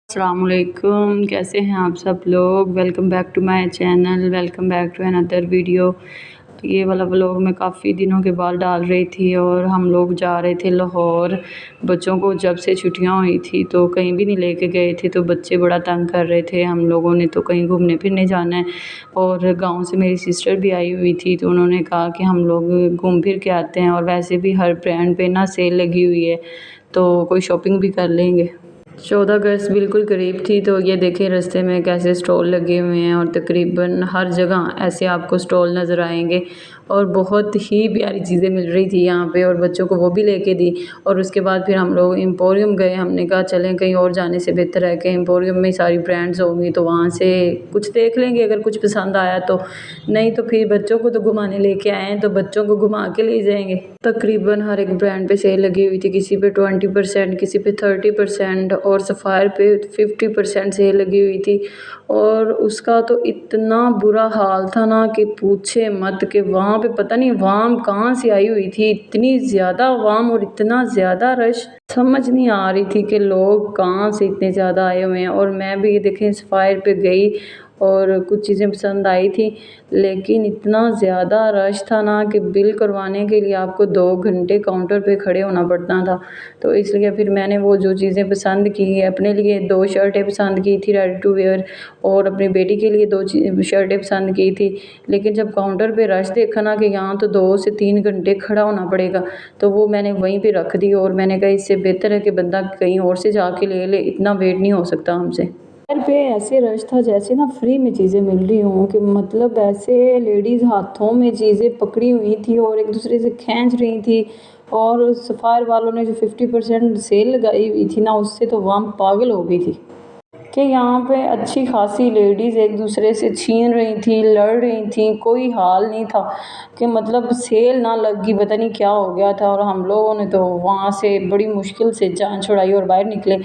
अस्सलामुअलैकुम, कैसे हैं आप सब लोग। Welcome back to my channel, welcome back to another video. ये वाला व्लॉग मैं काफ़ी दिनों के बाद डाल रही थी और हम लोग जा रहे थे लाहौर। बच्चों को जब से छुट्टियां हुई थी तो कहीं भी नहीं लेके गए थे, तो बच्चे बड़ा तंग कर रहे थे। हम लोगों ने तो कहीं घूमने फिरने जाना है और गांव से मेरी सिस्टर भी आई हुई थी, तो उन्होंने कहा कि हम लोग घूम फिर के आते हैं। और वैसे भी हर ब्रांड पे ना सेल लगी हुई है, तो कोई शॉपिंग भी कर लेंगे। 14 अगस्त बिल्कुल करीब थी, तो ये देखें रास्ते में कैसे स्टॉल लगे हुए हैं और तकरीबन हर जगह ऐसे आपको स्टॉल नज़र आएंगे और बहुत ही प्यारी चीज़ें मिल रही थी यहाँ पे। और बच्चों को वो भी लेके दी। और उसके बाद फिर हम लोग एम्पोरियम गए। हमने कहा चलें, कहीं और जाने से बेहतर है कि एम्पोरियम में सारी ब्रांड्स होंगी, तो वहाँ से कुछ देख लेंगे अगर कुछ पसंद आया तो। नहीं तो फिर बच्चों को तो घुमाने लेके आए हैं, तो बच्चों को घुमा के ले जाएंगे। तकरीबन हर एक ब्रांड पे सेल लगी हुई थी, किसी पे 20%, किसी पे 30% और सफ़ायर पे 50% सेल लगी हुई थी। और उसका तो इतना बुरा हाल था ना कि पूछे मत, कि वहाँ पे पता नहीं वाम कहाँ से आई हुई थी। इतनी ज़्यादा वाम और इतना ज़्यादा रश, समझ नहीं आ रही थी कि लोग कहाँ से इतने ज़्यादा आए हुए हैं। और मैं भी देखें सफ़ायर पे गई और कुछ चीज़ें पसंद आई थी, लेकिन इतना ज़्यादा रश था ना कि बिल करवाने के लिए आपको 2 घंटे काउंटर पे खड़े होना पड़ता था। तो इसलिए फिर मैंने वो जो चीज़ें पसंद की है, अपने लिए 2 शर्टें पसंद की थी रेडी टू वेयर, और अपनी बेटी के लिए 2 शर्टें पसंद की थी। लेकिन जब काउंटर पे रश देखा ना कि यहाँ तो 2 से 3 घंटे खड़ा होना पड़ेगा, तो वो मैंने वहीं पे रख दी। और मैंने कहा इससे बेहतर है कि बंदा कहीं और से जाके ले ले, इतना वेट नहीं हो सकता हमसे। घर पे ऐसे रश था जैसे ना फ्री में चीज़ें मिल रही हों, कि मतलब ऐसे लेडीज़ हाथों में चीज़ें पकड़ी हुई थी और एक दूसरे से खींच रही थी। और सफ़ायर वालों ने जो 50% सेल लगाई हुई थी ना, उससे तो वहाँ पागल हो गई थी कि यहाँ पे अच्छी खासी लेडीज़ एक दूसरे से छीन रही थी, लड़ रही थी, कोई हाल नहीं था। कि मतलब सेल ना लगी, पता नहीं क्या हो गया था। और हम लोगों ने तो वहाँ से बड़ी मुश्किल से जान छुड़ाई और बाहर निकले।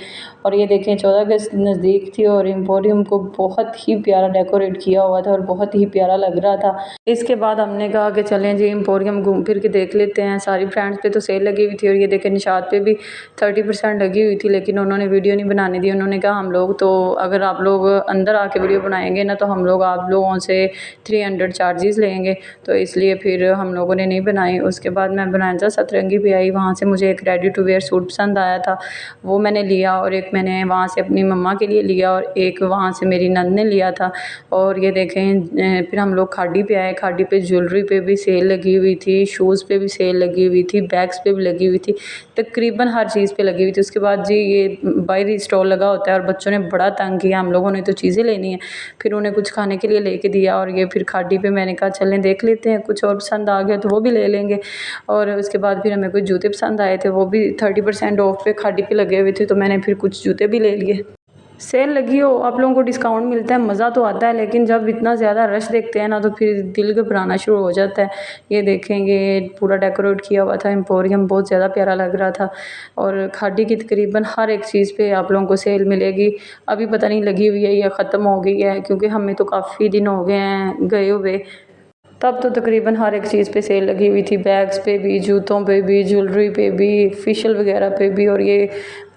और ये देखें 14 अगस्त नज़दीक थी और एम्पोरियम को बहुत ही प्यारा डेकोरेट किया हुआ था और बहुत ही प्यारा लग रहा था। इसके बाद हमने कहा कि चलें जी एम्पोरियम घूम फिर के देख लेते हैं। सारी ब्रांड्स पे तो सेल लगी हुई थी। और ये देखें निशात पे भी 30% लगी हुई थी, लेकिन उन्होंने वीडियो नहीं बनाने दी। उन्होंने कहा हम लोग तो अगर आप लोग अंदर आके वीडियो बनाएंगे ना, तो हम लोग आप लोगों से 300 चार्जेस लेंगे। तो इसलिए फिर हम लोगों ने नहीं बनाई। उसके बाद मैं बनारसा सतरंगी पे आई, वहाँ से मुझे एक रेडी टू वेयर सूट पसंद आया था, वो मैंने लिया। और एक मैंने वहाँ से अपनी मम्मा के लिए लिया और एक वहाँ से मेरी नंद ने लिया था। और ये देखें फिर हम लोग खाड़ी पे आए। खाड़ी पे ज्वेलरी पे भी सेल लगी हुई थी, शूज़ पे भी सेल लगी हुई थी, बैग्स पे भी लगी हुई थी, तकरीबन हर चीज़ पे लगी हुई थी। उसके बाद जी ये बाहर स्टॉल लगा होता है और बच्चों ने बड़ा तंग किया। हम लोगों ने तो चीज़ें लेनी है, फिर उन्हें कुछ खाने के लिए लेके दिया। और ये फिर खाड़ी पे मैंने कहा चलें देख लेते हैं, कुछ और पसंद आ गया तो वो भी ले लेंगे। और उसके बाद फिर हमें कुछ जूते पसंद आए थे, वो भी 30% ऑफ पे खाड़ी पे लगे हुए थे, तो मैंने फिर कुछ जूते भी ले लिए। सेल लगी हो, आप लोगों को डिस्काउंट मिलता है, मज़ा तो आता है, लेकिन जब इतना ज़्यादा रश देखते हैं ना तो फिर दिल घबराना शुरू हो जाता है। ये देखेंगे पूरा डेकोरेट किया हुआ था एम्पोरियम, बहुत ज़्यादा प्यारा लग रहा था। और खाड़ी की तकरीबन हर एक चीज़ पे आप लोगों को सेल मिलेगी। अभी पता नहीं लगी हुई है या ख़त्म हो गई है, क्योंकि हमें तो काफ़ी दिन हो गए हैं गए हुए। तब तो तकरीबन हर एक चीज़ पे सेल लगी हुई थी, बैग्स पे भी, जूतों पे भी, ज्वेलरी पे भी, फेशियल वगैरह पे भी, और ये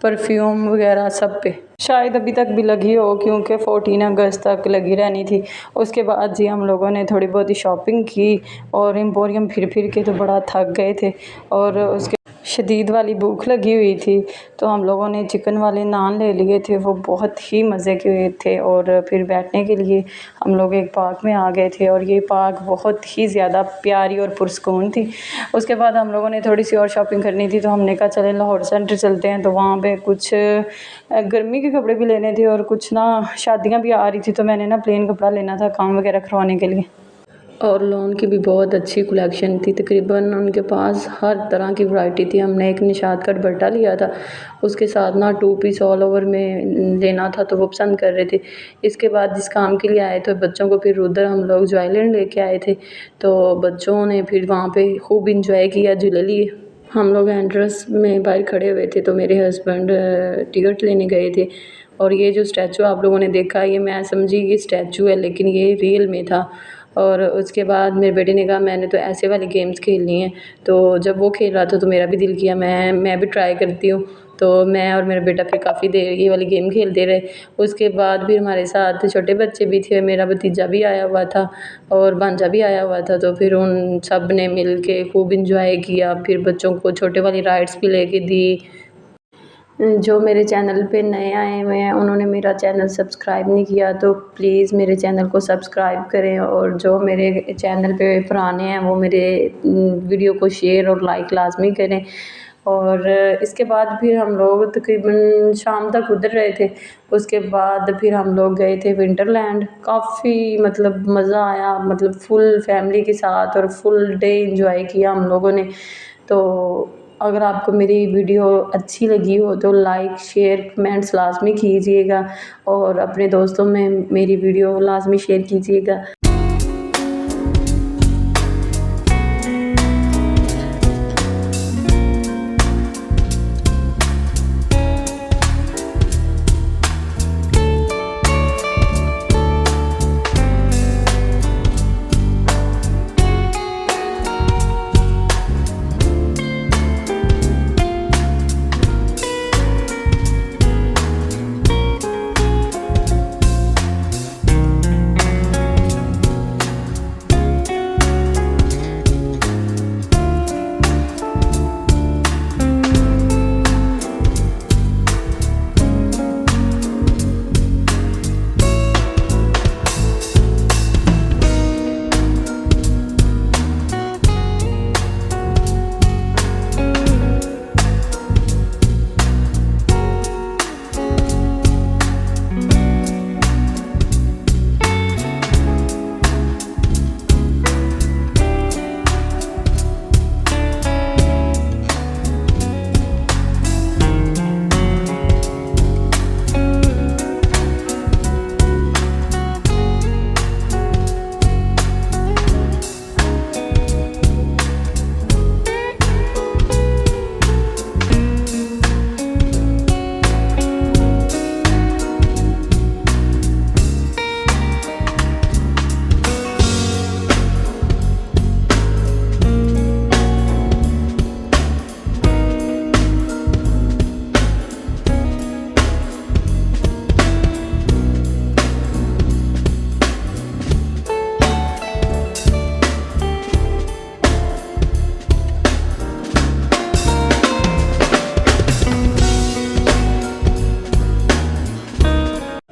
परफ्यूम वगैरह सब पे शायद अभी तक भी लगी हो, क्योंकि 14 अगस्त तक लगी रहनी थी। उसके बाद जी हम लोगों ने थोड़ी बहुत ही शॉपिंग की और एम्पोरियम फिर फिर के तो बड़ा थक गए थे और उसके शदीद वाली भूख लगी हुई थी, तो हम लोगों ने चिकन वाले नान ले लिए थे, वो बहुत ही मज़े के थे। और फिर बैठने के लिए हम लोग एक पार्क में आ गए थे और ये पार्क बहुत ही ज़्यादा प्यारी और पुरस्कून थी। उसके बाद हम लोगों ने थोड़ी सी और शॉपिंग करनी थी, तो हमने कहा चले लाहौर सेंटर चलते हैं। तो वहाँ पे कुछ गर्मी के कपड़े भी लेने थे और कुछ ना शादियाँ भी आ रही थी, तो मैंने ना प्लेन कपड़ा लेना था काम वगैरह करवाने के लिए। और लॉन की भी बहुत अच्छी कलेक्शन थी, तकरीबन उनके पास हर तरह की वैरायटी थी। हमने एक निशात का दुपट्टा लिया था, उसके साथ ना 2 पीस ऑल ओवर में लेना था, तो वो पसंद कर रहे थे। इसके बाद जिस काम के लिए आए थे बच्चों को फिर उधर हम लोग जो आइलैंड लेके आए थे, तो बच्चों ने फिर वहाँ पे खूब इंजॉय किया, झूले लिए। हम लोग एंट्रेंस में बाहर खड़े हुए थे, तो मेरे हस्बैंड टिकट लेने गए थे। और ये जो स्टैचू आप लोगों ने देखा, ये मैं समझी ये स्टैचू है, लेकिन ये रियल में था। और उसके बाद मेरे बेटे ने कहा मैंने तो ऐसे वाली गेम्स खेलनी है, तो जब वो खेल रहा था तो मेरा भी दिल किया मैं भी ट्राई करती हूँ। तो मैं और मेरा बेटा फिर काफ़ी देर ये वाली गेम खेलते रहे। उसके बाद फिर हमारे साथ छोटे बच्चे भी थे, मेरा भतीजा भी आया हुआ था और भांजा भी आया हुआ था। तो फिर उन सब ने मिल के खूब इंजॉय किया। फिर बच्चों को छोटे वाली राइड्स भी लेके दी। जो मेरे चैनल पे नए आए हुए हैं उन्होंने मेरा चैनल सब्सक्राइब नहीं किया तो प्लीज़ मेरे चैनल को सब्सक्राइब करें, और जो मेरे चैनल पे पुराने हैं वो मेरे वीडियो को शेयर और लाइक लाजमी करें। और इसके बाद फिर हम लोग तकरीबन शाम तक उधर रहे थे। उसके बाद फिर हम लोग गए थे विंटरलैंड। काफ़ी मतलब मज़ा आया, मतलब फुल फैमिली के साथ और फुल डे इंजॉय किया हम लोगों ने। तो अगर आपको मेरी वीडियो अच्छी लगी हो तो लाइक शेयर कमेंट्स लाजमी कीजिएगा और अपने दोस्तों में मेरी वीडियो लाजमी शेयर कीजिएगा।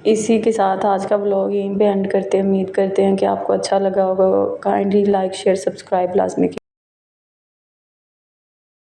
इसी के साथ आज का व्लॉग यहीं पे एंड करते हैं। उम्मीद करते हैं कि आपको अच्छा लगा होगा। काइंडली लाइक शेयर सब्सक्राइब लाजमी